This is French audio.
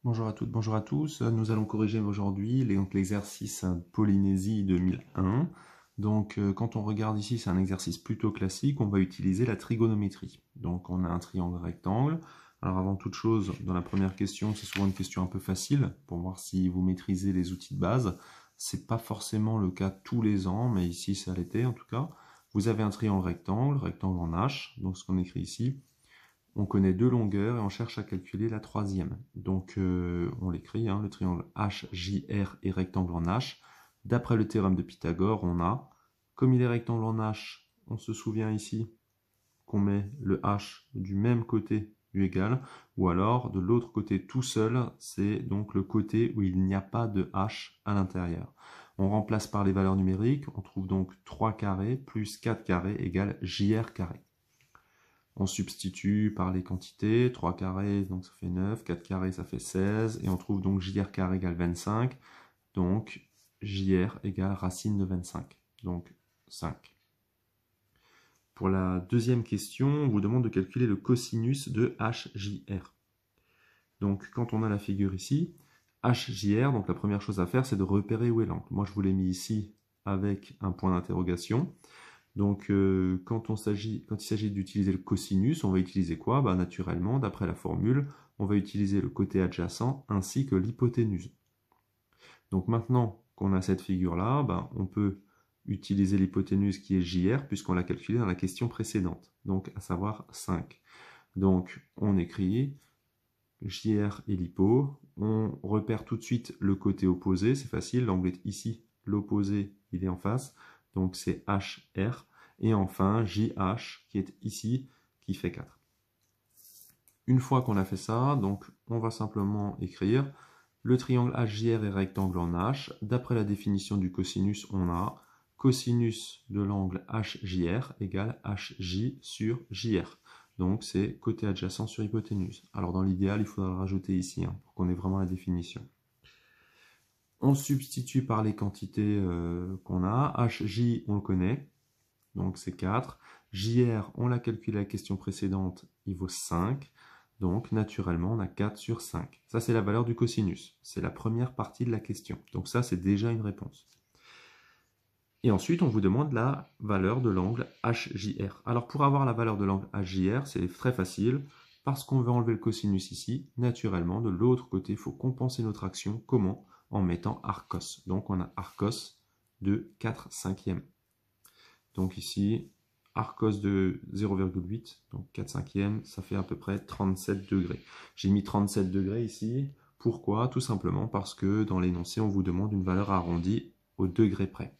Bonjour à toutes, bonjour à tous. Nous allons corriger aujourd'hui l'exercice Polynésie 2001. Quand on regarde ici, c'est un exercice plutôt classique. On va utiliser la trigonométrie. Donc, on a un triangle rectangle. Alors, avant toute chose, dans la première question, c'est souvent une question un peu facile pour voir si vous maîtrisez les outils de base. C'est pas forcément le cas tous les ans, mais ici, ça l'était en tout cas. Vous avez un triangle rectangle en H. Donc, ce qu'on écrit ici. On connaît deux longueurs et on cherche à calculer la troisième. On l'écrit, le triangle HJR est rectangle en H. D'après le théorème de Pythagore, on a, comme il est rectangle en H, on se souvient ici qu'on met le H du même côté du égal, ou alors de l'autre côté tout seul, c'est donc le côté où il n'y a pas de H à l'intérieur. On remplace par les valeurs numériques, on trouve donc 3 carrés plus 4 carrés égale JR carré. On substitue par les quantités, 3 carrés, donc ça fait 9, 4 carrés, ça fait 16, et on trouve donc JR carré égale 25, donc JR égale racine de 25, donc 5. Pour la deuxième question, on vous demande de calculer le cosinus de HJR. Donc quand on a la figure ici, HJR, donc la première chose à faire, c'est de repérer où est l'angle. Moi, je vous l'ai mis ici avec un point d'interrogation. Donc, quand il s'agit d'utiliser le cosinus, on va utiliser quoi? Naturellement, d'après la formule, on va utiliser le côté adjacent ainsi que l'hypoténuse. Donc maintenant qu'on a cette figure-là, on peut utiliser l'hypoténuse qui est JR puisqu'on l'a calculée dans la question précédente, donc à savoir 5. Donc on écrit JR et l'hypo, on repère tout de suite le côté opposé, c'est facile, l'angle est ici, l'opposé il est en face, donc c'est HR, et enfin JH qui est ici, qui fait 4. Une fois qu'on a fait ça, donc on va simplement écrire le triangle HJR est rectangle en H. D'après la définition du cosinus, on a cosinus de l'angle HJR égale HJ sur JR. Donc c'est côté adjacent sur hypoténuse. Alors dans l'idéal, il faudra le rajouter ici pour qu'on ait vraiment la définition. On substitue par les quantités qu'on a. HJ, on le connaît, donc c'est 4. JR, on l'a calculé à la question précédente, il vaut 5. Donc, naturellement, on a 4 sur 5. Ça, c'est la valeur du cosinus. C'est la première partie de la question. Donc ça, c'est déjà une réponse. Et ensuite, on vous demande la valeur de l'angle HJR. Alors, pour avoir la valeur de l'angle HJR, c'est très facile. Parce qu'on veut enlever le cosinus ici, naturellement, de l'autre côté, il faut compenser notre action. Comment? En mettant arcos. Donc, on a arcos de 4 cinquièmes. Donc ici, arcos de 0,8, donc 4 cinquièmes, ça fait à peu près 37 degrés. J'ai mis 37 degrés ici. Pourquoi? Tout simplement parce que dans l'énoncé, on vous demande une valeur arrondie au degré près.